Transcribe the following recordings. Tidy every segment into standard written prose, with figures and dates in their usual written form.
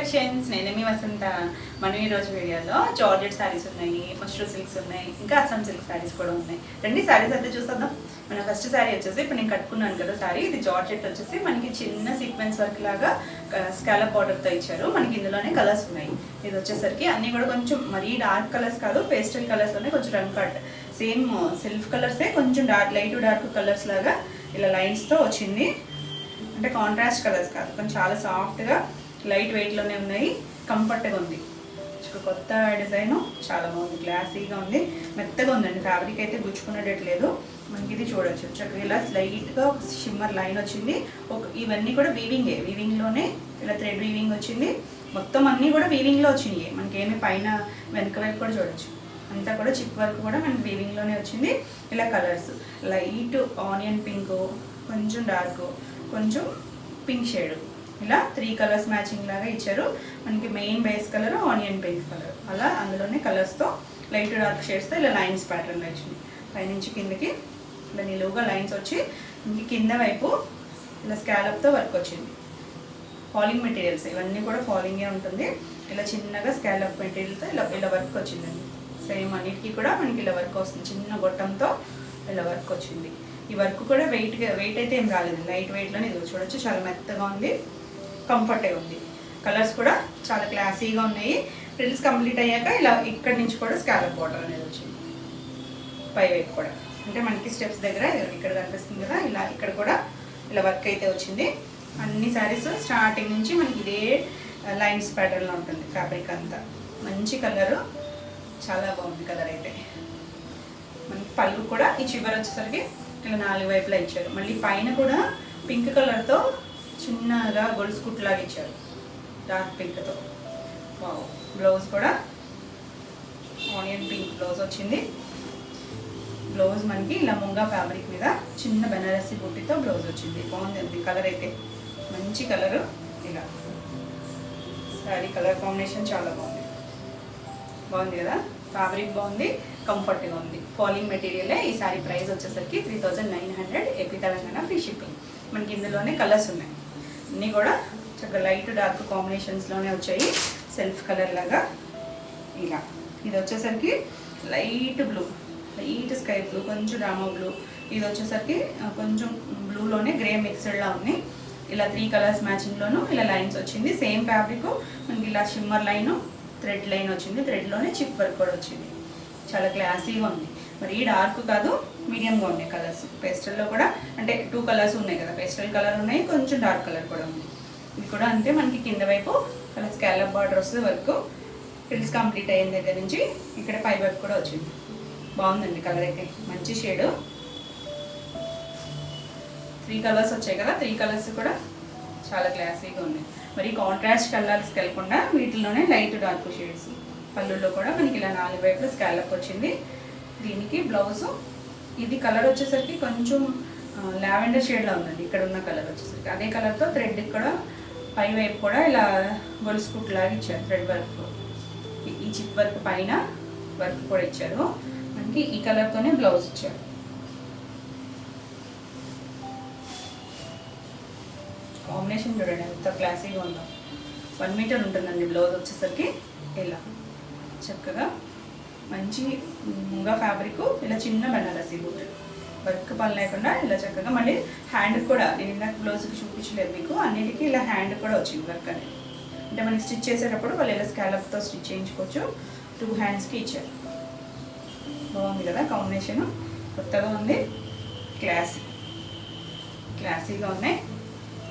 Collections. నేనే మీ వసంత. మనం ఈరోజు వీడియోలో జార్జెట్ శారీస్ ఉన్నాయి, మష్రూ సిల్క్స్ ఉన్నాయి, ఇంకా అస్సాం సిల్క్ శారీస్ కూడా ఉన్నాయి. రండి శారీస్ అయితే చూసేద్దాం. మన ఫస్ట్ శారీ వచ్చేసి ఇప్పుడు నేను కట్టుకున్నాను కదా శారీ, ఇది జార్జెట్ వచ్చేసి మనకి చిన్న సీక్వెన్స్ వర్క్ లాగా స్కాలప్ బార్డర్తో ఇచ్చారు. మనకి ఇందులోనే కలర్స్ ఉన్నాయి. ఇది వచ్చేసరికి అన్నీ కూడా కొంచెం మరీ డార్క్ కలర్స్ కాదు, పేస్టల్ కలర్స్లోనే కొంచెం రంగ్ కట్ సేమ్ సెల్ఫ్ కలర్సే కొంచెం లైట్ డార్క్ కలర్స్ లాగా ఇలా లైన్స్తో వచ్చింది. అంటే కాంట్రాస్ట్ కలర్స్ కాదు, కొంచెం చాలా సాఫ్ట్గా లైట్ వెయిట్లోనే ఉన్నాయి. కంఫర్ట్గా ఉంది. కొత్త డిజైన్ చాలా బాగుంది, క్లాసీగా ఉంది, మెత్తగా ఉందండి. ఫ్యాబ్రిక్ అయితే గుచ్చుకునేటట్లేదు. మనకి ఇది చూడొచ్చు చక్కగా ఇలా లైట్గా షిమ్మర్ లైన్ వచ్చింది. ఇవన్నీ కూడా వీవింగ్లోనే ఇలా థ్రెడ్ వీవింగ్ వచ్చింది. మొత్తం అన్నీ కూడా వీవింగ్లో వచ్చినాయి. మనకేమి పైన వెనక వైపు కూడా చూడొచ్చు, అంతా కూడా చిప్ వర్క్ కూడా మనకి వీవింగ్లోనే వచ్చింది. ఇలా కలర్స్ లైట్ ఆనియన్ పింక్, కొంచెం డార్క్, కొంచెం పింక్ షేడ్, ఇలా 3 కలర్స్ మ్యాచింగ్ లాగా ఇచ్చారు. మనకి main base colour onion pink colour, అలా అందులోనే కలర్స్తో లైట్ డార్క్ షేడ్స్తో ఇలా లైన్స్ ప్యాటర్న్ వచ్చింది. పైనుంచి కిందకి ఇలా నిలువుగా లైన్స్ వచ్చి ఇంక కింద వైపు ఇలా స్కాలప్తో వర్క్ వచ్చింది. ఫాలింగ్ మెటీరియల్స్ ఇవన్నీ కూడా ఫాలింగే ఉంటుంది. ఇలా చిన్నగా స్కాలప్ మెటీరియల్తో ఇలా వర్క్ వచ్చిందండి. సేమ్ అన్నిటికీ కూడా మనకి ఇలా వర్క్ వస్తుంది. చిన్న గొట్టంతో ఇలా వర్క్ వచ్చింది. ఈ వర్క్ కూడా వెయిట్ అయితే ఏం రాలేదు, లైట్ వెయిట్లోనే ఇది చూడొచ్చు. చాలా మెత్తగా ఉంది, కంఫర్ట్గా ఉంది. కలర్స్ కూడా చాలా క్లాసీగా ఉన్నాయి. ఫ్రిల్స్ కంప్లీట్ అయ్యాక ఇలా ఇక్కడి నుంచి కూడా స్కాలప్ బార్డర్ అనేది వచ్చింది. పై వైపు కూడా అంటే మనకి స్టెప్స్ దగ్గర ఇక్కడ కనిపిస్తుంది కదా, ఇలా ఇక్కడ కూడా ఇలా వర్క్ అయితే వచ్చింది. అన్ని శారీస్ స్టార్టింగ్ నుంచి మనకి ఇదే లైన్స్ ప్యాటర్న్లో ఉంటుంది. ఫ్యాబ్రిక్ అంతా మంచి కలరు, చాలా బాగుంది కలర్ అయితే. మనకి పళ్ళు కూడా ఈ చివరి వచ్చేసరికి ఇలా 4 వైపులా ఇచ్చారు. మళ్ళీ పైన కూడా పింక్ కలర్తో చిన్నగా గొలుసు కుట్లాగా ఇచ్చారు, డార్క్ పింక్తో. బ్లౌజ్ కూడా ఆనియన్ పింక్ బ్లౌజ్ వచ్చింది. బ్లౌజ్ మనకి ఇలా ముంగా ఫ్యాబ్రిక్ మీద చిన్న బెనారసి బుట్టితో బ్లౌజ్ వచ్చింది. బాగుంది కలర్ అయితే, మంచి కలరు. ఇలా శారీ కలర్ కాంబినేషన్ చాలా బాగుంది కదా. ఫ్యాబ్రిక్ బాగుంది, కంఫర్ట్గా ఉంది. ఫాలింగ్ మెటీరియలే. ఈ శారీ ప్రైస్ వచ్చేసరికి 3900 ఏపీ తెలంగాణ ఫ్రీ షిప్పింగ్. మనకి ఇందులోనే కలర్స్ ఉన్నాయి. అన్నీ కూడా చక్కగా లైట్ డార్క్ కాంబినేషన్స్లోనే వచ్చాయి. సెల్ఫ్ కలర్ లాగా ఇలా. ఇది వచ్చేసరికి light blue, light sky blue, కొంచెం రామా బ్లూ. ఇది వచ్చేసరికి కొంచెం బ్లూలోనే గ్రే మిక్స్డ్లా ఉంది. ఇలా 3 కలర్స్ మ్యాచింగ్లోనూ ఇలా లైన్స్ వచ్చింది. సేమ్ ఫ్యాబ్రిక్ మనకి ఇలా షిమ్మర్ లైను, థ్రెడ్ లైన్ వచ్చింది. థ్రెడ్లోనే చిప్ వర్క్ కూడా వచ్చింది. చాలా క్లాసీగా ఉంది. మరి ఈ డార్క్ కాదు, మీడియంగా ఉన్నాయి కలర్స్. పేస్టల్లో కూడా అంటే 2 కలర్స్ ఉన్నాయి కదా, పేస్టల్ కలర్ ఉన్నాయి, కొంచెం డార్క్ కలర్ కూడా ఉంది. ఇది కూడా అంతే. మనకి కింద వైపు అలా స్కాలప్ బార్డర్ వస్తుంది వర్క్. ఫ్రిల్స్ కంప్లీట్ అయిన దగ్గర నుంచి ఇక్కడ పై వైపు కూడా వచ్చింది. బాగుందండి కలర్ అయితే, మంచి షేడు. 3 కలర్స్ వచ్చాయి కదా, 3 కలర్స్ కూడా చాలా క్లాసీగా ఉన్నాయి. మరి కాంట్రాస్ట్ కలర్స్కి వెళ్ళకుండా వీటిలోనే లైట్ డార్క్ షేడ్స్. పళ్ళుల్లో కూడా మనకి ఇలా 4 వైపులు స్కాలప్ వచ్చింది. దీనికి బ్లౌజు ఇది కలర్ వచ్చేసరికి కొంచెం లావెండర్ షేడ్లో ఉందండి. ఇక్కడ ఉన్న కలర్ వచ్చేసరికి అదే కలర్తో థ్రెడ్ కూడా పై వైపు కూడా ఇలా గొలుసు కుట్లాగా ఇచ్చారు. థ్రెడ్ వర్క్, ఈ చిప్ వర్క్ పైన వర్క్ కూడా ఇచ్చారు. మనకి ఈ కలర్తోనే బ్లౌజ్ ఇచ్చారు. కాంబినేషన్ చూడండి ఎంత క్లాసీగా ఉందో. 1 మీటర్ ఉంటుందండి బ్లౌజ్ వచ్చేసరికి. ఇలా చక్కగా మంచి ముంగా ఫ్యాబ్రిక్, ఇలా చిన్న బెనారసి బూట్ వర్క్ పని లేకుండా ఇలా చక్కగా. మళ్ళీ హ్యాండ్ కూడా నేను ఇందాక బ్లౌజ్కి చూపించలేదు మీకు, అన్నిటికీ ఇలా హ్యాండ్ కూడా వచ్చింది వర్క్ అనేది. అంటే మనకి స్టిచ్ చేసేటప్పుడు వాళ్ళు ఇలా స్కాలప్తో స్టిచ్ చేయించుకోవచ్చు. 2 హ్యాండ్స్కి ఇచ్చారు. బాగుంది కదా కాంబినేషన్, కొత్తగా ఉంది, క్లాసీగా ఉన్నాయి.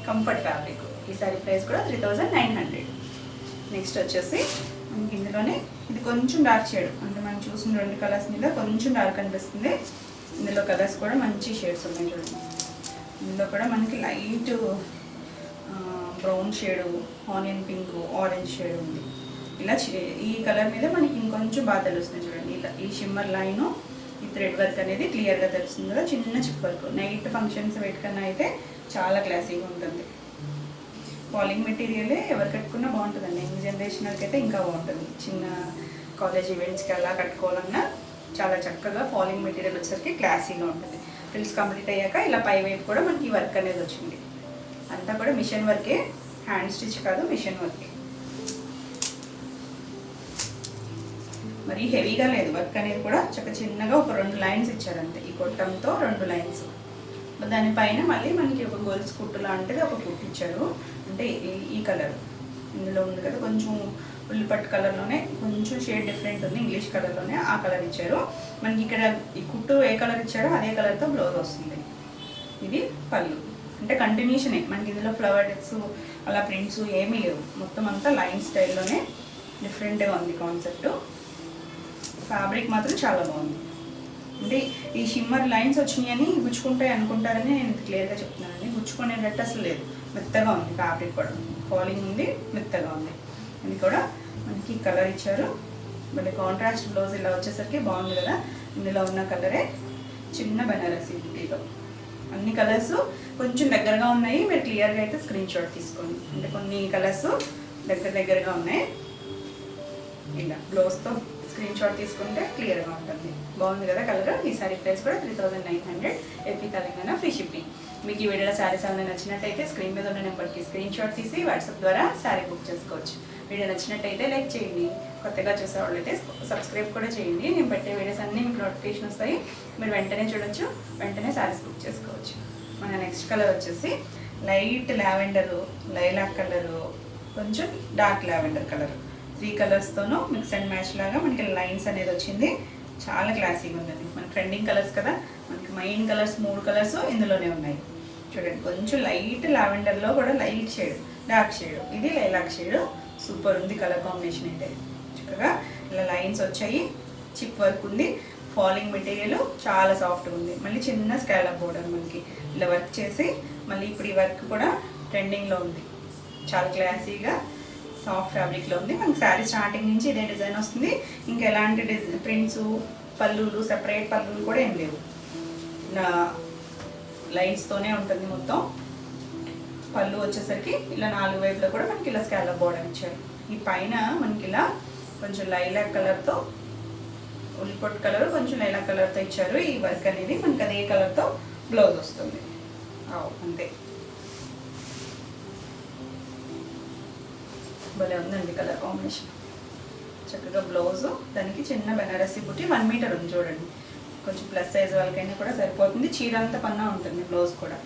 Comfort fabric. ఈ సారీ ప్రైస్ కూడా 3900. నెక్స్ట్ వచ్చేసి మనకి ఇందులోనే ఇది కొంచెం డార్క్ షేడ్, అంటే మనం చూసిన 2 కలర్స్ మీద కొంచెం డార్క్ అనిపిస్తుంది. ఇందులో కలర్స్ కూడా మంచి షేడ్స్ ఉన్నాయి చూడండి. ఇందులో కూడా మనకి light brown shade, onion pink, orange shade ఉంది. ఇలా ఈ కలర్ మీద మనకి ఇంకొంచెం బాగా తెలుస్తుంది చూడండి. ఇలా ఈ షిమ్మర్ లైను, ఈ థ్రెడ్ వర్క్ అనేది క్లియర్గా తెలుస్తుంది కదా. చిన్న చిప్ వర్క్, నైట్ ఫంక్షన్స్ వేటికన్నా అయితే చాలా క్లాసీగా ఉంటుంది. ఫాలింగ్ మెటీరియలే ఎవరు కట్టుకున్నా బాగుంటుందండి. యంగ్ జనరేషన్కి అయితే ఇంకా బాగుంటుంది. చిన్న కాలేజ్ ఈవెంట్స్కి అలా కట్టుకోవాలన్నా చాలా చక్కగా ఫాలింగ్ మెటీరియల్ వచ్చేసరికి క్లాసీగా ఉంటుంది. ఫ్రిల్స్ కంప్లీట్ అయ్యాక ఇలా పై వైపు కూడా మనకి వర్క్ అనేది వచ్చింది. అంతా కూడా మిషన్ వర్కే, హ్యాండ్ స్టిచ్ కాదు, మిషన్ వర్కే. మరి హెవీగా లేదు, వర్క్ అనేది కూడా చిన్నగా ఒక 2 లైన్స్ ఇచ్చారు అంతే. ఈ కొట్టంతో 2 లైన్స్, దానిపైన మళ్ళీ మనకి ఒక గోల్స్ కుట్టు లాంటిది ఒక కుట్టు ఇచ్చారు. అంటే ఈ కలర్ ఇందులో ఉంది కదా, కొంచెం ఉల్లిపట్టు కలర్లోనే కొంచెం షేడ్ డిఫరెంట్ ఉంది, ఇంగ్లీష్ కలర్లోనే ఆ కలర్ ఇచ్చారు. మనకి ఇక్కడ ఈ కుట్టు ఏ కలర్ ఇచ్చారో అదే కలర్తో బ్లౌజ్ వస్తుంది. ఇది పళ్ళు, అంటే కంటిన్యూషనే మనకి ఇందులో ఫ్లవర్స్ అలా ప్రింట్స్ ఏమీ లేవు, మొత్తం అంతా లైన్ స్టైల్లోనే డిఫరెంట్గా ఉంది కాన్సెప్ట్. ఫ్యాబ్రిక్ మాత్రం చాలా బాగుంది. అంటే ఈ షిమ్మర్ లైన్స్ వచ్చినాయని గుచ్చుకుంటాయి అనుకుంటారని నేను క్లియర్గా చెప్తున్నానండి. గుచ్చుకునేటట్టు అసలు లేదు, మెత్తగా ఉంది ఫ్యాబ్రిక్ కూడా, ఫాలింగ్ ఉంది, మెత్తగా ఉంది. ఇది కూడా మనకి కలర్ ఇచ్చారు, మళ్ళీ కాంట్రాస్ట్ బ్లౌజ్ ఇలా వచ్చేసరికి బాగుంది కదా. ఇందులో ఉన్న కలరే చిన్న బెనారసీ బుటీలో, అన్ని కలర్స్ కొంచెం దగ్గరగా ఉన్నాయి. మీరు క్లియర్గా అయితే స్క్రీన్ షాట్ తీసుకోండి, అంటే కొన్ని కలర్స్ దగ్గరగా ఉన్నాయి. ఇలా బ్లౌజ్తో స్క్రీన్ షాట్ తీసుకుంటే క్లియర్గా ఉంటుంది. బాగుంది కదా కలర్. ఈ సారీ ప్రైస్ కూడా 3900, ఏపీ తెలంగాణ, ఫ్రీ షిప్పింగ్. మీకు ఈ వీడియోలో శారీస్ ఏమైనా నచ్చినట్టయితే స్క్రీన్ మీద ఉన్న నెంబర్కి స్క్రీన్ షాట్ తీసి వాట్సాప్ ద్వారా శారీ బుక్ చేసుకోవచ్చు. వీడియో నచ్చినట్టయితే లైక్ చేయండి, కొత్తగా చూసే వాళ్ళైతే సబ్స్క్రైబ్ కూడా చేయండి. నేను పెట్టే వీడియోస్ అన్నీ మీకు నోటిఫికేషన్ వస్తాయి, మీరు వెంటనే చూడొచ్చు, వెంటనే శారీస్ బుక్ చేసుకోవచ్చు. మన నెక్స్ట్ కలర్ వచ్చేసి లైట్ లావెండరు, లైలాక్ కలరు, కొంచెం డార్క్ లావెండర్ కలర్, 3 కలర్స్తోనూ మిక్స్ అండ్ మ్యాచ్ లాగా మనకి లైన్స్ అనేది వచ్చింది. చాలా క్లాసీగా ఉందండి. మన ట్రెండింగ్ కలర్స్ కదా, మనకి మెయిన్ కలర్స్ 3 కలర్స్ ఇందులోనే ఉన్నాయి. చూడండి, కొంచెం లైట్ లావెండర్లో కూడా లైట్ షేడ్, డార్క్ షేడ్, ఇది లైలాక్ షేడ్. సూపర్ ఉంది కలర్ కాంబినేషన్ అయితే. చక్కగా ఇలా లైన్స్ వచ్చాయి, చిప్ వర్క్ ఉంది, ఫాలింగ్ మెటీరియల్ చాలా సాఫ్ట్గా ఉంది. మళ్ళీ చిన్న స్కాలప్ బోర్డర్ మనకి ఇలా వర్క్ చేసి, మళ్ళీ ఇప్పుడు ఈ వర్క్ కూడా ట్రెండింగ్లో ఉంది. చాలా క్లాసీగా సాఫ్ట్ ఫ్యాబ్రిక్లో ఉంది. మనకి శారీ స్టార్టింగ్ నుంచి ఇదే డిజైన్ వస్తుంది. ఇంకా ఎలాంటి ప్రింట్స్, పళ్ళులు, సెపరేట్ పళ్ళులు కూడా ఏం లేవు, ఇలా లైన్స్తోనే ఉంటుంది మొత్తం. పళ్ళు వచ్చేసరికి ఇలా 4 వైపులో కూడా మనకి ఇలా స్కాలప్ బోర్డర్ ఇచ్చారు. ఈ పైన మనకి ఇలా కొంచెం లైలాక్ కలర్తో, ఉల్లిపొట్టు కలర్ కొంచెం లైలాక్ కలర్తో ఇచ్చారు. ఈ వర్క్ అనేది మనకి అదే కలర్తో బ్లౌజ్ వస్తుంది. అంతే, భలే ఉందండి కలర్ కాంబినేషన్. చక్కగా బ్లౌజు, దానికి చిన్న బెనారసీ బుట్టి 1 మీటర్ ఉంది చూడండి. కొంచెం ప్లస్ సైజ్ వాళ్ళకైనా కూడా సరిపోతుంది. చీర అంతా పన్నా ఉంటుంది బ్లౌజ్ కూడా.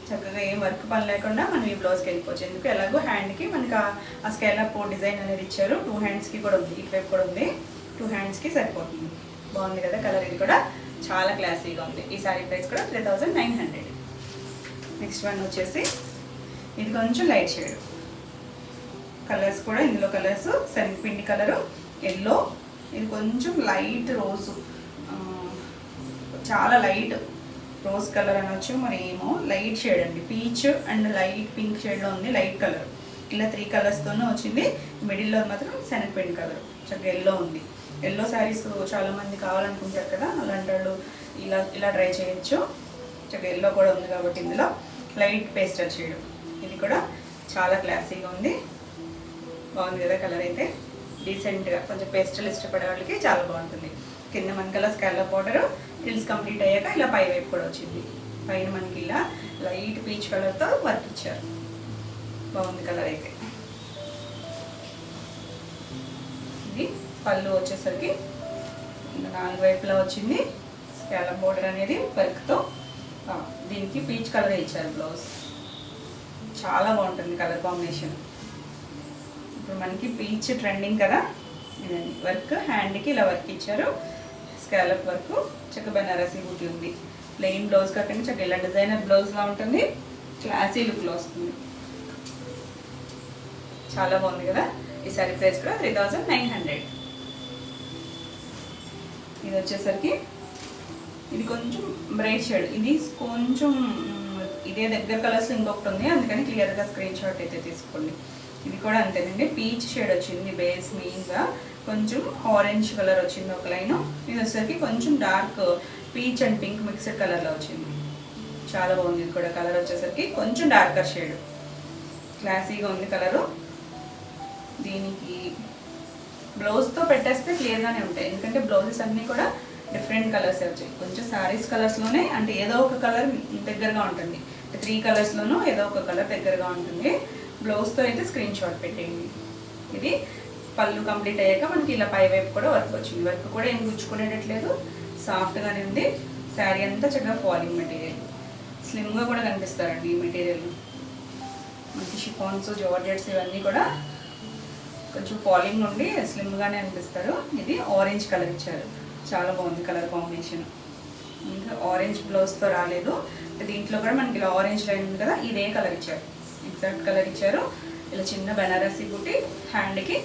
చక్కగా ఏం వర్క్ పని లేకుండా మనం ఈ బ్లౌజ్కి వెళ్ళిపోవచ్చు. ఎందుకు ఎలాగో హ్యాండ్కి మనకి ఆ స్కేలప్ డిజైన్ అనేది ఇచ్చారు. 2 హ్యాండ్స్కి కూడా ఉంది, ఇటువైపు కూడా ఉంది, 2 హ్యాండ్స్కి సరిపోతుంది. బాగుంది కదా కలర్. ఇది కూడా చాలా క్లాసీగా ఉంది. ఈ సారీ ప్రైస్ కూడా 3900. నెక్స్ట్ వన్ వచ్చేసి ఇది కొంచెం లైట్ షేడ్ కలర్స్ కూడా, ఇందులో కలర్స్ శనగపిండి కలరు, ఎల్లో, ఇది కొంచెం లైట్ రోజు, చాలా లైట్ రోజ్ కలర్ అనొచ్చు, మరి ఏమో లైట్ షేడ్ అండి. పీచ్ అండ్ లైట్ పింక్ షేడ్లో ఉంది, లైట్ కలర్. ఇలా 3 కలర్స్తోనే వచ్చింది. మిడిల్లో మాత్రం శనగపిండి కలర్, చక్కగా ఎల్లో ఉంది. ఎల్లో శారీస్ చాలామంది కావాలనుకుంటారు కదా, అలాంటి వాళ్ళు ఇలా ట్రై చేయొచ్చు. చక్కగా ఎల్లో కూడా ఉంది కాబట్టి ఇందులో లైట్ పేస్టల్ షేడ్. ఇది కూడా చాలా క్లాసీగా ఉంది. బాగుంది కదా కలర్ అయితే, డీసెంట్గా కొంచెం పేస్టల్ ఇష్టపడే వాళ్ళకి చాలా బాగుంటుంది. కింద మనకి అలా స్కాలప్ బోర్డర్, ఫ్రిల్స్ కంప్లీట్ అయ్యాక ఇలా పై వైపు కూడా వచ్చింది. పైన మనకి ఇలా లైట్ పీచ్ కలర్తో వర్క్ ఇచ్చారు. బాగుంది కలర్ అయితే. ఇది పళ్ళు వచ్చేసరికి 4 వైపులా వచ్చింది స్కాలప్ బోర్డర్ అనేది వర్క్తో. దీనికి పీచ్ కలర్ ఇచ్చారు బ్లౌజ్. చాలా బాగుంటుంది కలర్ కాంబినేషన్. ఇప్పుడు మనకి పీచ్ ట్రెండింగ్ కదా, ఇదండి వర్క్. హ్యాండ్కి ఇలా వర్క్ ఇచ్చారు, స్కాలప్ వర్క్. చక్క బెనారసీ బూటీ ఉంది. ప్లెయిన్ బ్లౌజ్ కాకుండా చక్క ఇలా డిజైనర్ బ్లౌజ్లా ఉంటుంది, క్లాసీ లుక్లో వస్తుంది. చాలా బాగుంది కదా. ఈ సారీ ప్రైస్ కూడా 3900. ఇది వచ్చేసరికి ఇది కొంచెం బ్రైట్ షేడ్, ఇది కొంచెం ఇదే దగ్గర కలర్స్ ఇంకొకటి ఉంది, అందుకని క్లియర్గా స్క్రీన్ షాట్ అయితే తీసుకోండి. ఇది కూడా అంతేనండి, పీచ్ షేడ్ వచ్చింది బేస్ మెయిన్గా, కొంచెం ఆరెంజ్ కలర్ వచ్చింది ఒక లైన్. ఇది వచ్చేసరికి కొంచెం dark peach and pink mixed కలర్లో వచ్చింది. చాలా బాగుంది. ఇది కూడా కలర్ వచ్చేసరికి కొంచెం డార్కర్ షేడ్, క్లాసీగా ఉంది కలరు. దీనికి బ్లౌజ్తో పెట్టేస్తే క్లియర్గానే ఉంటాయి, ఎందుకంటే బ్లౌజెస్ అన్నీ కూడా డిఫరెంట్ కలర్స్ వచ్చాయి. కొంచెం శారీస్ కలర్స్లోనే అంటే ఏదో ఒక కలర్ దగ్గరగా ఉంటుంది, 3 కలర్స్లోనూ ఏదో ఒక కలర్ దగ్గరగా ఉంటుంది. బ్లౌజ్తో అయితే స్క్రీన్ షాట్ పెట్టేయండి. ఇది పళ్ళు కంప్లీట్ అయ్యాక మనకి ఇలా పై వైపు కూడా వర్క్ వచ్చింది. వర్క్ కూడా ఏం గుచ్చుకునేటట్లేదు, సాఫ్ట్గానే ఉంది. శారీ అంతా చక్కగా ఫాలింగ్ మెటీరియల్, స్లిమ్గా కూడా కనిపిస్తారండి ఈ మెటీరియల్. మనకి షిఫాన్స్, జార్జెట్స్ ఇవన్నీ కూడా కొంచెం ఫాలింగ్ నుండి స్లిమ్గానే అనిపిస్తారు. ఇది ఆరెంజ్ కలర్ ఇచ్చారు, చాలా బాగుంది కలర్ కాంబినేషన్. ఇంకా ఆరెంజ్ బ్లౌజ్తో రాలేదు, దీంట్లో కూడా మనకి ఇలా ఆరెంజ్ లైన్ ఉంది కదా, ఇదే కలర్ ఇచ్చారు, ఎగ్జాక్ట్ కలర్ ఇచ్చారు. ఇలా చిన్న బనారసి బుట్టి, హ్యాండ్కి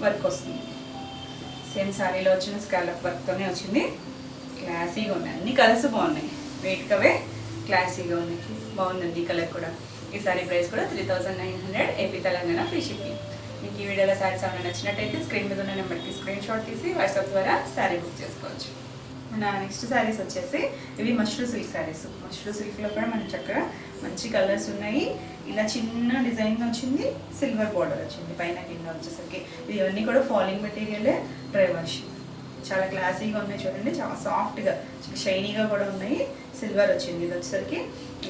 వర్క్ వస్తుంది. సేమ్ శారీలో వచ్చిన స్కాలప్ వర్క్తోనే వచ్చింది. క్లాసీగా ఉన్నాయి, అన్ని కలర్స్ బాగున్నాయి, వెయిట్కవే క్లాసీగా ఉన్నాయి. బాగుందండి ఈ కలర్ కూడా. ఈ శారీ ప్రైస్ కూడా 3900 ఏపీ తెలంగాణ ఫ్రీ షిప్పింగ్. మీకు ఈ వీడియోలో శారీస్ ఏమైనా నచ్చినట్టయితే స్క్రీన్ మీద ఉన్న నెంబర్కి స్క్రీన్ షాట్ తీసి వాట్సాప్ ద్వారా శారీ బుక్ చేసుకోవచ్చు. మన నెక్స్ట్ శారీస్ వచ్చేసి ఇవి మష్రూ సిల్క్ శారీస్. మష్రూ సిల్క్లో కూడా మనకి చక్కగా మంచి కలర్స్ ఉన్నాయి. ఇలా చిన్న డిజైన్ వచ్చింది, సిల్వర్ బార్డర్ వచ్చింది పైన కింద వచ్చేసరికి. ఇవన్నీ కూడా ఫాలింగ్ మెటీరియలే, డ్రై వాష్. చాలా క్లాసీగా ఉన్నాయి చూడండి, చాలా సాఫ్ట్గా, షైనీగా కూడా ఉన్నాయి. సిల్వర్ వచ్చింది. ఇది వచ్చేసరికి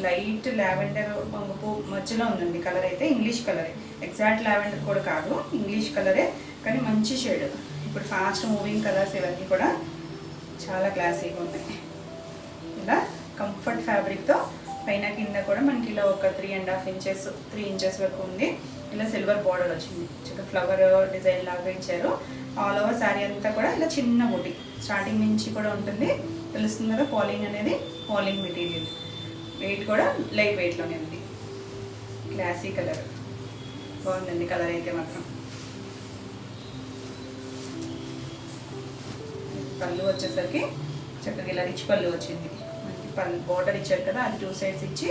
లైట్ లావెండర్ పంగు మధ్యలో ఉందండి కలర్ అయితే. ఇంగ్లీష్ కలరే, ఎగ్జాక్ట్ లావెండర్ కూడా కాదు, ఇంగ్లీష్ కలరే, కానీ మంచి షేడ్. ఇప్పుడు ఫాస్ట్ మూవింగ్ కలర్స్ ఇవన్నీ కూడా చాలా క్లాసీగా ఉన్నాయి. ఇలా కంఫర్ట్ ఫ్యాబ్రిక్తో పైన కింద కూడా మనకి ఇలా ఒక 3 ఇంచెస్ వరకు ఉంది. ఇలా సిల్వర్ బార్డర్ వచ్చింది, చిన్న ఫ్లవర్ డిజైన్ లాగా ఇచ్చారు. ఆల్ ఓవర్ శారీ అంతా కూడా ఇలా చిన్న బుటీ స్టార్టింగ్ నుంచి కూడా ఉంటుంది. తెలుస్తుంది కదా ఫాలింగ్ అనేది, ఫాలింగ్ మెటీరియల్. వెయిట్ కూడా లైట్ వెయిట్లోనే ఉంది. క్లాసీ కలర్, బాగుందండి కలర్ అయితే మాత్రం. పళ్ళు వచ్చేసరికి చక్కగా ఇలా రిచ్ పళ్ళు వచ్చింది. మనకి పళ్ళు బార్డర్ ఇచ్చారు కదా, అది 2 సైడ్స్ ఇచ్చి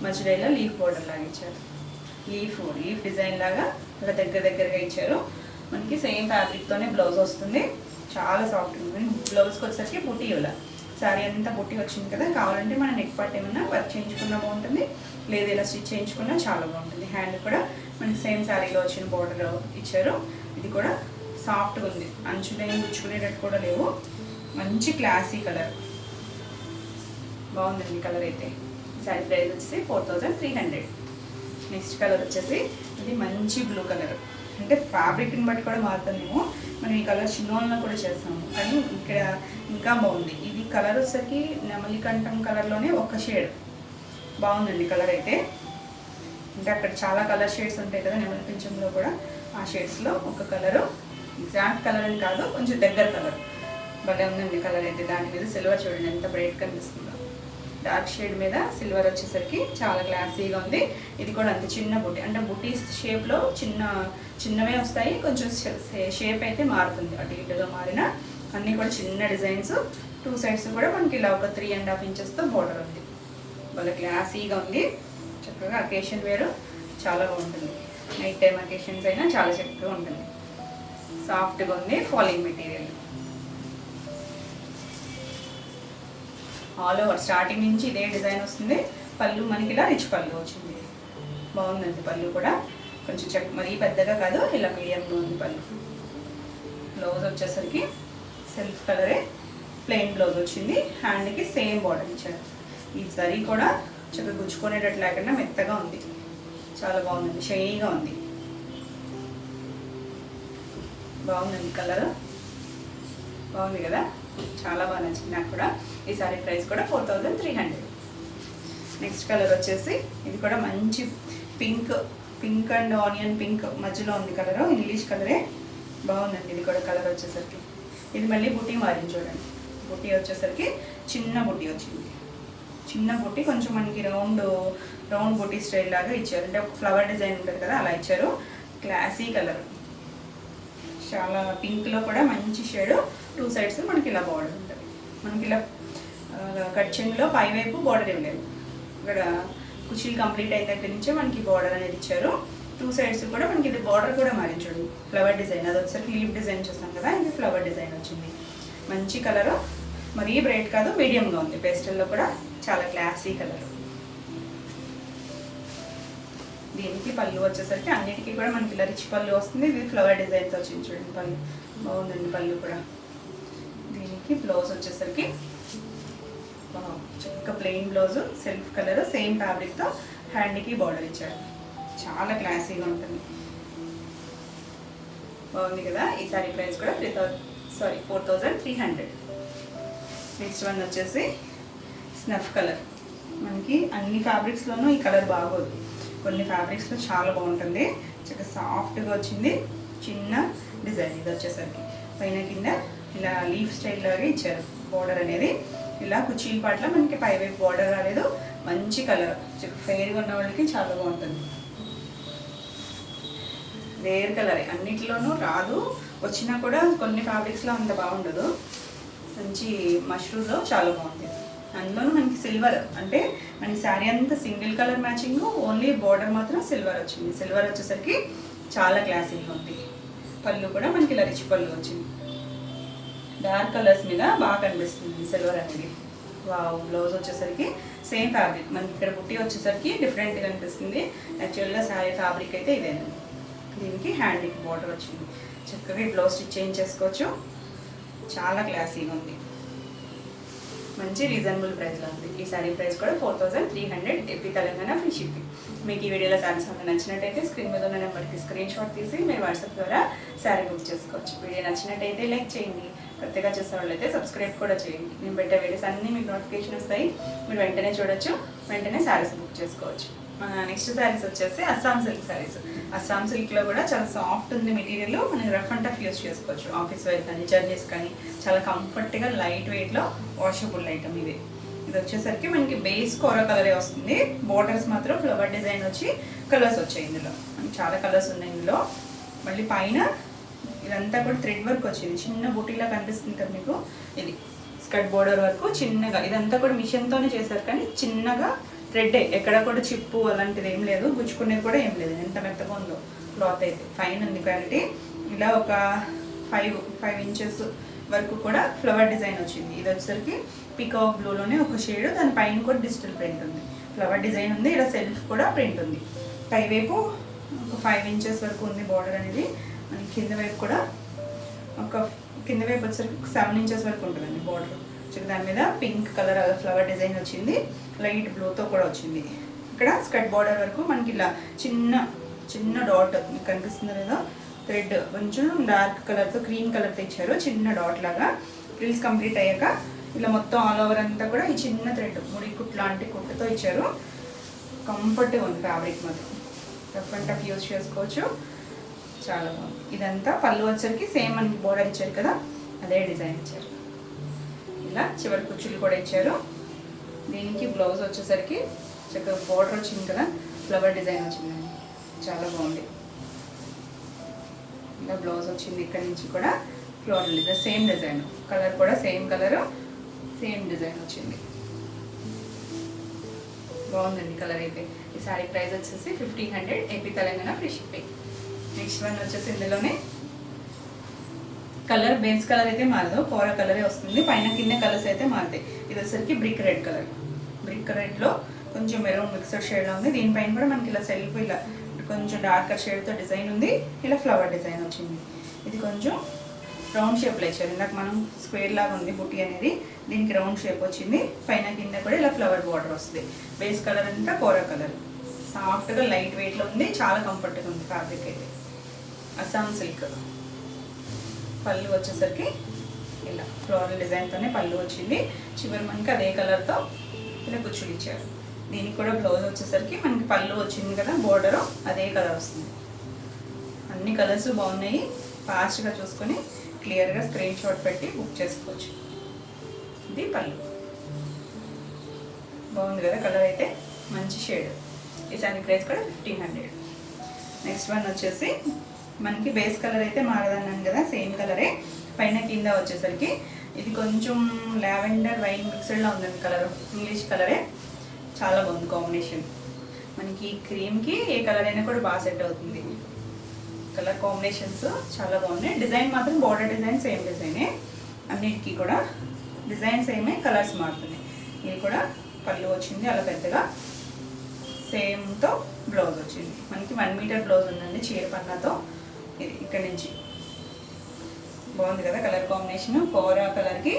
మధ్యలో ఇలా లీఫ్ బార్డర్ లాగా ఇచ్చారు. లీఫ్ డిజైన్ లాగా ఇలా దగ్గరగా ఇచ్చారు. మనకి సేమ్ ఫ్యాబ్రిక్తోనే బ్లౌజ్ వస్తుంది, చాలా సాఫ్ట్ ఉంది. బ్లౌజ్కి వచ్చేసరికి బుటీ ఇలా శారీ అంతా బుట్టి వచ్చింది కదా, కావాలంటే మనం నెక్ పార్ట్ ఏమన్నా వర్క్ చేయించుకున్నా బాగుంటుంది, లేదు ఇలా స్టిచ్ చేయించుకున్నా చాలా బాగుంటుంది. హ్యాండ్ కూడా మనకి సేమ్ శారీలో వచ్చిన బార్డర్ ఇచ్చారు. ఇది కూడా సాఫ్ట్గా ఉంది, అంచులు ఏం గుచ్చుకునేటట్టు కూడా లేవు. మంచి క్లాసీ కలర్, బాగుందండి కలర్ అయితే. శారీ ప్రైస్ వచ్చేసి 4300. నెక్స్ట్ కలర్ వచ్చేసి ఇది మంచి బ్లూ కలర్. అంటే ఫ్యాబ్రిక్ని బట్టి కూడా మారుతుందేమో, మనం ఈ కలర్ చిన్నోళ్ళలో కూడా చేస్తాము, కానీ ఇక్కడ ఇంకా బాగుంది. ఇది కలర్ వచ్చేసరికి నెమలికంఠం కలర్లోనే ఒక షేడ్. బాగుందండి కలర్ అయితే. అంటే అక్కడ చాలా కలర్ షేడ్స్ ఉంటాయి కదా నెమలికంఠంలో కూడా, ఆ షేడ్స్లో ఒక కలరు, ఎగ్జాక్ట్ కలర్ అని కాదు, కొంచెం దగ్గర కలర్. భలే ఉందండి కలర్ అయితే. దాని మీద సిల్వర్ చూడండి ఎంత బ్రైట్ కనిపిస్తుందో. డార్క్ షేడ్ మీద సిల్వర్ వచ్చేసరికి చాలా క్లాసీగా ఉంది. ఇది కూడా అంత చిన్న బుట్టి, అంటే బుట్టి షేప్లో చిన్నవే వస్తాయి, కొంచెం షేప్ అయితే మారుతుంది, అటు ఇటుగా మారిన. అన్నీ కూడా చిన్న డిజైన్స్. 2 సైడ్స్ కూడా మనకి ఇలా ఒక 3.5 ఇంచెస్తో బార్డర్ ఉంది. భలే క్లాసీగా ఉంది. చక్కగా అకేషన్ వేరు చాలా బాగుంటుంది. నైట్ టైం అకేషన్స్ అయినా చాలా చక్కగా ఉంటుంది. సాఫ్ట్గా ఉంది, falling material. All over starting నుంచి ఇదే డిజైన్ వస్తుంది. పళ్ళు మనకి ఇలా రిచ్ పళ్ళు వచ్చింది, బాగుందండి. పళ్ళు కూడా కొంచెం మరీ పెద్దగా కాదు, ఇలా మీడియంలో ఉంది పళ్ళు. బ్లౌజ్ వచ్చేసరికి సెల్ఫ్ కలరే, ప్లెయిన్ బ్లౌజ్ వచ్చింది. హ్యాండ్కి సేమ్ బార్డర్ ఇచ్చారు. ఈ జరీ కూడా చక్కగా గుచ్చుకునేటట్టు లేకుండా మెత్తగా ఉంది, చాలా బాగుందండి, షైనీగా ఉంది. బాగుందండి కలర్, బాగుంది కదా, చాలా బాగా నచ్చింది నాకు కూడా. ఈ సారీ ప్రైస్ కూడా 4300. నెక్స్ట్ కలర్ వచ్చేసి ఇది కూడా మంచి పింక్ అండ్ ఆనియన్ పింక్ మధ్యలో ఉంది కలర్, ఇంగ్లీష్ కలరే, బాగుందండి. ఇది కూడా కలర్ వచ్చేసరికి ఇది మళ్ళీ బుట్టి మారింది చూడండి. బుట్టి వచ్చేసరికి చిన్న బుట్టి వచ్చింది. చిన్న బుట్టి కొంచెం మనకి రౌండ్ బుట్టి స్టైల్ లాగా ఇచ్చారు, అంటే ఒక ఫ్లవర్ డిజైన్ ఉంటుంది కదా అలా ఇచ్చారు. క్లాసీ కలర్, చాలా పింక్లో కూడా మంచి షేడ్. 2 సైడ్స్ మనకి ఇలా బార్డర్ ఉంటుంది. మనకి ఇలా కట్ చెంగులో పై వైపు బార్డర్ ఇవ్వలేదు, ఇక్కడ కుచీలు కంప్లీట్ అయిన దగ్గర నుంచే మనకి బార్డర్ అనేది ఇచ్చారు. 2 సైడ్స్ కూడా మనకి ఇది బార్డర్ కూడా మారించండి, ఫ్లవర్ డిజైన్. అది వచ్చేసరికి లీవ్ డిజైన్ చూస్తాం కదా, ఇది ఫ్లవర్ డిజైన్ వచ్చింది. మంచి కలరు, మరీ బ్రైట్ కాదు, మీడియంగా ఉంది. పేస్టల్లో కూడా చాలా క్లాసీ కలర్. దీనికి పళ్ళు వచ్చేసరికి అన్నిటికీ కూడా మనకి ఇలా రిచ్ పళ్ళు వస్తుంది. ఇది ఫ్లవర్ డిజైన్స్ వచ్చింది చూడండి పళ్ళు, బాగుందండి పళ్ళు కూడా. దీనికి బ్లౌజ్ వచ్చేసరికి చక్క plain blouse, self colour, same ఫ్యాబ్రిక్తో హ్యాండ్కి బార్డర్ ఇచ్చారు. చాలా క్లాసీగా ఉంటుంది. బాగుంది కదా. ఈ సారీ ప్రైస్ కూడా 4300. నెక్స్ట్ వన్ వచ్చేసి స్నఫ్ కలర్. మనకి అన్ని ఫ్యాబ్రిక్స్లోనూ ఈ కలర్ బాగోదు, కొన్ని ఫ్యాబ్రిక్స్లో చాలా బాగుంటుంది. చక్కగా సాఫ్ట్గా వచ్చింది, చిన్న డిజైన్. ఇది వచ్చేసరికి పైన కింద ఇలా లీఫ్ స్టైల్ లాగా ఇచ్చారు. బార్డర్ అనేది ఇలా కుచీల పాటలో మనకి పైవైపు బార్డర్ రాలేదు. మంచి కలర్, ఫెయిర్గా ఉన్న వాళ్ళకి చాలా బాగుంటుంది. రేర్ కలర్, అన్నిటిలోనూ రాదు, వచ్చినా కూడా కొన్ని ఫ్యాబ్రిక్స్లో అంత బాగుండదు. మంచి మష్రూమ్లో చాలా బాగుంది. అందులోనూ మనకి సిల్వర్, అంటే మనకి శారీ అంతా single colour matching, only border మాత్రం సిల్వర్ వచ్చింది. సిల్వర్ వచ్చేసరికి చాలా క్లాసీగా ఉంది. పళ్ళు కూడా మనకి ఇలా రిచ్ పళ్ళు వచ్చింది. డార్క్ కలర్స్ మీద బాగా కనిపిస్తుంది సిల్వర్ అనేది. వావ్. బ్లౌజ్ వచ్చేసరికి సేమ్ ఫ్యాబ్రిక్, మనకి ఇక్కడ బుట్టి వచ్చేసరికి డిఫరెంట్గా అనిపిస్తుంది. యాక్చువల్గా శారీ ఫ్యాబ్రిక్ అయితే ఇదేనండి. దీనికి హ్యాండ్కి బార్డర్ వచ్చింది. చక్కగా ఈ బ్లౌజ్ స్టిచ్ చేయించేసుకోవచ్చు. చాలా క్లాసీగా ఉంది, మంచి రీజనబుల్ ప్రైస్లో ఉంది. ఈ శారీ ప్రైస్ కూడా 4300 ఏపీ తెలంగాణ ఫ్రీ షిప్పింగ్. మీకు ఈ వీడియోలో శారీస్ ఏమైనా నచ్చినట్టయితే స్క్రీన్ మీద ఉన్న నెంబర్కి స్క్రీన్ షాట్ తీసి మీరు వాట్సాప్ ద్వారా శారీ బుక్ చేసుకోవచ్చు. వీడియో నచ్చినట్టయితే లైక్ చేయండి, కొత్తగా చూసే వాళ్ళైతే సబ్స్క్రైబ్ కూడా చేయండి. నేను పెట్టే వీడియోస్ అన్నీ మీకు నోటిఫికేషన్ వస్తాయి, మీరు వెంటనే చూడొచ్చు, వెంటనే శారీస్ బుక్ చేసుకోవచ్చు. నెక్స్ట్ శారీస్ వచ్చేసి అస్సాం సిల్క్ శారీస్. అస్సాం సిల్క్లో కూడా చాలా సాఫ్ట్ ఉంది మెటీరియల్, మనం రఫ్ అండ్ టఫ్ యూస్ చేసుకోవచ్చు. ఆఫీస్ వేర్ కానీ జర్నీస్ కానీ చాలా కంఫర్ట్గా లైట్ వెయిట్లో వాషబుల్ ఐటమ్ ఇది. ఇది వచ్చేసరికి మనకి బేస్ కోరా కలరే వస్తుంది. బోర్డర్స్ మాత్రం ఫ్లవర్ డిజైన్ వచ్చి కలర్స్ వచ్చాయి. ఇందులో మనకి చాలా కలర్స్ ఉన్నాయి ఇందులో. మళ్ళీ పైన ఇదంతా కూడా థ్రెడ్ వర్క్ వచ్చింది, చిన్న బూటీలా కనిపిస్తుంది కదా మీకు. ఇది స్కర్ట్ బోర్డర్ వరకు చిన్నగా, ఇదంతా కూడా మిషన్తోనే చేశారు కానీ చిన్నగా థ్రెడ్, ఎక్కడ కూడా చిప్పు అలాంటిది ఏం లేదు, గుచ్చుకునేది కూడా ఏం లేదు. ఎంత మెత్తగా ఉందో క్లాత్ అయితే, ఫైన్ ఉంది క్వాలిటీ. ఇలా ఒక 5 ఇంచెస్ వరకు కూడా ఫ్లవర్ డిజైన్ వచ్చింది. ఇది వచ్చేసరికి పీకాక్ బ్లూలోనే ఒక షేడ్, దాని పైన కూడా డిజిటల్ ప్రింట్ ఉంది, ఫ్లవర్ డిజైన్ ఉంది. ఇలా సెల్ఫ్ కూడా ప్రింట్ ఉంది. పైవైపు ఒక 5 ఇంచెస్ వరకు ఉంది బార్డర్ అనేది. మనకి కింద వైపు కూడా కింద వైపు వచ్చేసరికి 7 ఇంచెస్ వరకు ఉంటుందండి బార్డర్. దాని మీద పింక్ కలర్ ఫ్లవర్ డిజైన్ వచ్చింది, లైట్ బ్లూతో కూడా వచ్చింది. ఇక్కడ స్కర్ట్ బార్డర్ వరకు మనకి ఇలా చిన్న డాట్ కనిపిస్తుంది లేదా, థ్రెడ్ కొంచెం డార్క్ కలర్తో క్రీమ్ కలర్తో ఇచ్చారు, చిన్న డాట్ లాగా. ఫ్రిల్స్ కంప్లీట్ అయ్యాక ఇలా మొత్తం ఆల్ ఓవర్ అంతా కూడా ఈ చిన్న థ్రెడ్ ముడి కుట్ లాంటి కుట్టుతో ఇచ్చారు. కంఫర్ట్గా ఉంది ఫ్యాబ్రిక్, మాత్రం రఫ్ అండ్ టఫ్ యూజ్ చేసుకోవచ్చు, చాలా బాగుంది. ఇదంతా పళ్ళు వచ్చరికి సేమ్ మనకి బోర్డర్ ఇచ్చారు కదా, అదే డిజైన్ ఇచ్చారు. ఇలా చివరి కుచ్చులు కూడా ఇచ్చారు. దీనికి బ్లౌజ్ వచ్చేసరికి చక్కగా బోర్డర్ వచ్చింది కదా, ఫ్లవర్ డిజైన్ వచ్చిందండి, చాలా బాగుంది. ఇలా బ్లౌజ్ వచ్చింది, ఇక్కడ నుంచి కూడా floral design, same design, colour కూడా సేమ్ కలరు, సేమ్ డిజైన్ వచ్చింది. బాగుందండి కలర్ అయితే. ఈ శారీ ప్రైస్ వచ్చేసి 1500 AP Telangana free shipping. Next one వచ్చేసి ఇందులోనే కలర్, బేస్ కలర్ అయితే మారదు, కోరా కలరే వస్తుంది. పైన కింద కలర్స్ అయితే మారుతాయి. ఇది వచ్చేసరికి బ్రిక్ రెడ్ కలర్, బ్రిక్ రెడ్లో కొంచెం మెరూన్ మిక్సర్ షేడ్లో ఉంది. దీనిపైన కూడా మనకి ఇలా సెల్ఫ్ ఇలా కొంచెం డార్కర్ షేడ్తో డిజైన్ ఉంది, ఇలా ఫ్లవర్ డిజైన్ వచ్చింది. ఇది కొంచెం రౌండ్ షేప్లో ఇచ్చారు. ఇందాక మనం స్క్వేర్ లాగా ఉంది బుట్టి అనేది, దీనికి రౌండ్ షేప్ వచ్చింది. పైన కింద కూడా ఇలా ఫ్లవర్ బార్డర్ వస్తుంది. బేస్ కలర్ అంతా కోరా కలర్, సాఫ్ట్గా లైట్ వెయిట్లో ఉంది, చాలా కంఫర్ట్గా ఉంది ఫ్యాబ్రిక్ అయితే. అస్సాం సిల్క్. పళ్ళు వచ్చేసరికి ఇలా ఫ్లోరల్ డిజైన్తోనే పళ్ళు వచ్చింది. చివరి మనకి అదే కలర్తో ఇలా కుచ్చులు ఇచ్చారు. దీనికి కూడా బ్లౌజ్ వచ్చేసరికి మనకి పళ్ళు వచ్చింది కదా, బోర్డరు అదే కలర్ వస్తుంది. అన్ని కలర్స్ బాగున్నాయి, ఫాస్ట్గా చూసుకొని క్లియర్గా స్క్రీన్ షాట్ పెట్టి బుక్ చేసుకోవచ్చు. ఇది పళ్ళు, బాగుంది కదా కలర్ అయితే, మంచి షేడ్. ఈ శారీ ప్రైస్ కూడా 1500. నెక్స్ట్ వన్ వచ్చేసి మనకి బేస్ కలర్ అయితే మారదన్నాను కదా, సేమ్ కలరే. పైన కింద వచ్చేసరికి ఇది కొంచెం లావెండర్ వైన్ మిక్స్డ్లో ఉందండి కలర్, ఇంగ్లీష్ కలరే, చాలా బాగుంది కాంబినేషన్. మనకి క్రీమ్కి ఏ కలర్ అయినా కూడా బాగా సెట్ అవుతుంది. కలర్ కాంబినేషన్స్ చాలా బాగున్నాయి. డిజైన్ మాత్రం బార్డర్ డిజైన్ సేమ్ డిజైనే, అన్నిటికీ కూడా డిజైన్ సేమే, కలర్స్ మారుతున్నాయి. ఇది కూడా పళ్ళు వచ్చింది అలా పెద్దగా, సేమ్తో బ్లౌజ్ వచ్చింది. మనకి 1 మీటర్ బ్లౌజ్ ఉందండి చీర పన్నాతో. ఇది ఇక్కడ నుంచి బాగుంది కదా కలర్ కాంబినేషన్. కోరా కలర్కి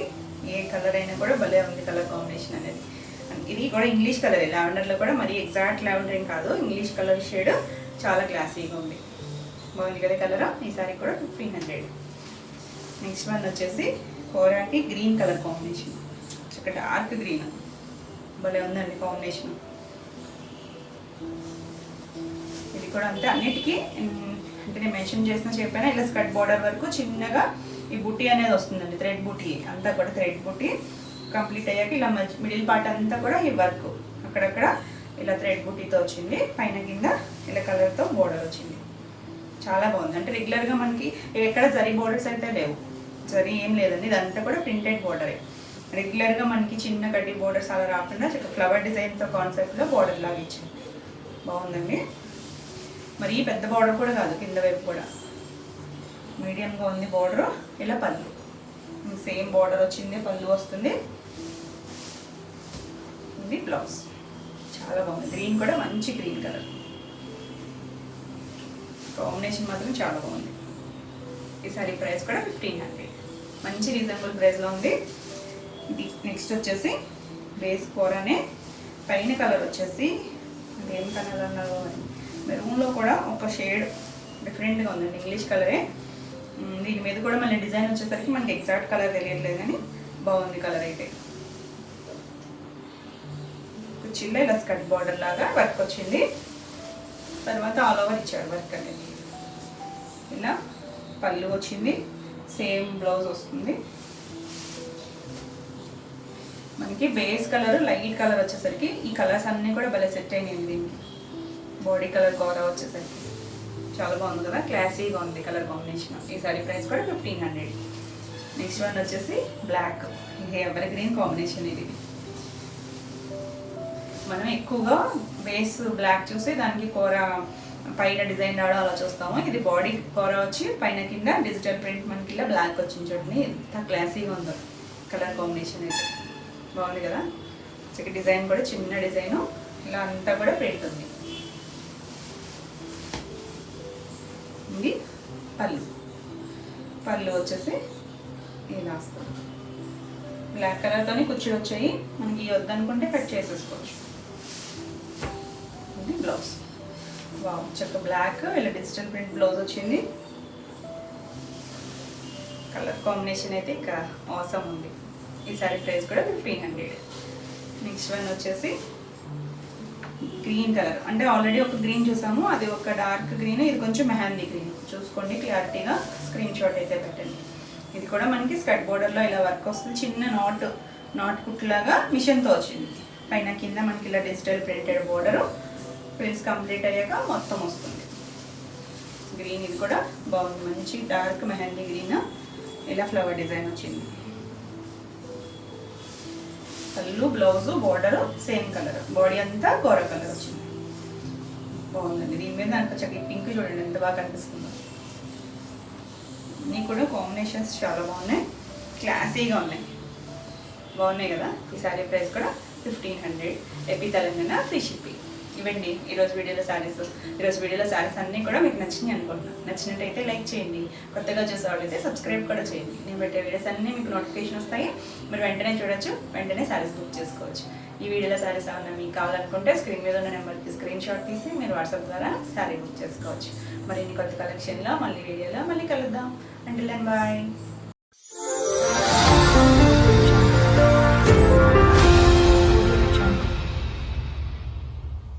ఏ కలర్ అయినా కూడా భలే ఉంది కలర్ కాంబినేషన్ అనేది. ఇది కూడా ఇంగ్లీష్ కలరే, లావెండర్లో కూడా మరి ఎగ్జాక్ట్ లావెండర్ ఏం కాదు, ఇంగ్లీష్ కలర్ షేడ్, చాలా క్లాసీగా ఉంది. బాగుంది కదా కలర్. ఈ సారీ కూడా 1500. నెక్స్ట్ వన్ వచ్చేసి కోరాకి గ్రీన్ కలర్ కాంబినేషన్, చక్కగా డార్క్ గ్రీన్, భలే ఉందండి కాంబినేషన్. ఇది కూడా అంతే, అన్నిటికీ అంటే నేను మెన్షన్ చేసిన చెప్పాను ఇలా స్కర్ట్ బార్డర్ వరకు చిన్నగా ఈ బుటీ అనేది వస్తుందండి, థ్రెడ్ బుటీ అంతా కూడా థ్రెడ్ బుటీ కంప్లీట్ అయ్యాక ఇలా మిడిల్ పార్ట్ అంతా కూడా ఈ వర్క్ అక్కడక్కడ ఇలా థ్రెడ్ బుటీతో వచ్చింది, పైన కింద ఇలా కలర్తో బోర్డర్ వచ్చింది. చాలా బాగుంది. అంటే రెగ్యులర్గా మనకి ఎక్కడ జరీ బోర్డర్స్ అయితే లేవు, జరీ ఏం లేదండి, ఇదంతా కూడా ప్రింటెడ్ బోర్డరే. రెగ్యులర్గా మనకి చిన్న కడ్డీ బోర్డర్స్ అలా రాకుండా ఫ్లవర్ డిజైన్తో కాన్సెప్ట్లో బోర్డర్ లాగా ఇచ్చింది. బాగుందండి. మరి పెద్ద బార్డర్ కూడా కాదు, కింద వైపు కూడా మీడియంగా ఉంది బార్డర్. ఇలా పళ్ళు సేమ్ బార్డర్ వచ్చింది, పళ్ళు వస్తుంది. ఇది బ్లౌజ్. చాలా బాగుంది. గ్రీన్ కూడా మంచి గ్రీన్ కలర్ కాంబినేషన్ మాత్రం చాలా బాగుంది. ఈ సారీ ప్రైస్ కూడా 1500, మంచి రీజనబుల్ ప్రైస్లో ఉంది. ఇది నెక్స్ట్ వచ్చేసి బేస్ కూరనే పైన కలర్ వచ్చేసి ఏం కలర్ అన్నారు, మెరూన్లో కూడా ఒక షేడ్ డిఫరెంట్గా ఉందండి, ఇంగ్లీష్ కలరే. దీని మీద కూడా మళ్ళీ డిజైన్ వచ్చేసరికి మనకి ఎగ్జాక్ట్ కలర్ తెలియట్లేదు కానీ బాగుంది కలర్ అయితే. కుర్చీలో ఇలా స్కర్ట్ బార్డర్ లాగా వర్క్ వచ్చింది, తర్వాత ఆల్ ఓవర్ ఇచ్చాడు వర్క్ అనేది. ఇలా పళ్ళు వచ్చింది, సేమ్ బ్లౌజ్ వస్తుంది. మనకి బేస్ కలర్ లైట్ కలర్ వచ్చేసరికి ఈ కలర్స్ అన్నీ కూడా భలే సెట్ అయినాయి. దీనికి బాడీ కలర్ గోరా వచ్చేసరికి చాలా బాగుంది కదా, క్లాసీగా ఉంది కలర్ కాంబినేషన్. ఈ సారీ ప్రైస్ కూడా 1500. నెక్స్ట్ వన్ వచ్చేసి బ్లాక్, ఇది ఎవర్ గ్రీన్ కాంబినేషన్. ఇది మనం ఎక్కువగా బేస్ బ్లాక్ చూసి దానికి కూర పైన డిజైన్ రావడం అలా చూస్తాము. ఇది బాడీ కూర వచ్చి పైన కింద డిజిటల్ ప్రింట్ మనకి ఇలా బ్లాక్ వచ్చింది చూడండి, ఎంత క్లాసీగా ఉందో కలర్ కాంబినేషన్ అయితే. బాగుంది కదా, డిజైన్ కూడా చిన్న డిజైను, ఇలా అంతా కూడా ప్రింట్ ఉంది. ఇది పళ్ళు వచ్చేసి ఇలా వస్తుంది. బ్లాక్ కలర్తోని కుర్చీలు వచ్చాయి, మనకి వద్దనుకుంటే కట్ చేసేసుకోవచ్చు. ఇది బ్లౌజ్. వావ్, చక్క బ్లాక్ ఇలా డిజిటల్ ప్రింట్ బ్లౌజ్ వచ్చింది. కలర్ కాంబినేషన్ అయితే ఇక అవసరం ఉంది. ఈ సారీ ప్రైస్ కూడా 1500. నెక్స్ట్ వన్ వచ్చేసి గ్రీన్ కలర్, అంటే ఆల్రెడీ ఒక గ్రీన్ చూసాము, అది ఒక డార్క్ గ్రీన్, ఇది కొంచెం మెహందీ గ్రీన్. చూసుకోండి క్లారిటీగా, స్క్రీన్ షాట్ అయితే పెట్టండి. ఇది కూడా మనకి స్కర్ట్ బోర్డర్లో ఇలా వర్క్ వస్తుంది, చిన్న నాట్ కుట్లాగా మిషన్తో వచ్చింది. పైన కింద మనకి ఇలా digital printed border, prints complete అయ్యాక మొత్తం వస్తుంది. గ్రీన్ ఇది కూడా బాగుంది, మంచి డార్క్ మెహందీ గ్రీన్, ఇలా ఫ్లవర్ డిజైన్ వచ్చింది. పళ్ళు blouse border same colour, body అంతా గోర కలర్ వచ్చింది. బాగుందండి. దీని మీద చక్కగా పింక్ చూడండి ఎంత బాగా కనిపిస్తుందో. అన్నీ కూడా కాంబినేషన్స్ చాలా బాగున్నాయి, క్లాసీగా ఉన్నాయి, బాగున్నాయి కదా. ఈ సారీ ప్రైస్ కూడా 1500. AP Telangana free shipping. ఇవ్వండి ఈరోజు వీడియోలో శారీస్. ఈరోజు వీడియోలో శారీస్ అన్నీ కూడా మీకు నచ్చినాయి అనుకుంటున్నాను. నచ్చినట్టయితే లైక్ చేయండి, కొత్తగా చూసేవాళ్ళైతే సబ్స్క్రైబ్ కూడా చేయండి. నేను పెట్టే వీడియోస్ అన్నీ మీకు నోటిఫికేషన్ వస్తాయి, మీరు వెంటనే చూడొచ్చు, వెంటనే శారీస్ బుక్ చేసుకోవచ్చు. ఈ వీడియోలో శారీస్ ఏమన్నా మీకు కావాలనుకుంటే స్క్రీన్ మీద ఉన్న నెంబర్కి స్క్రీన్ షాట్ తీసి మీరు వాట్సాప్ ద్వారా శారీ బుక్ చేసుకోవచ్చు. మరి కొత్త కలెక్షన్లో మళ్ళీ వీడియోలో మళ్ళీ కలుద్దాం. Until then bye.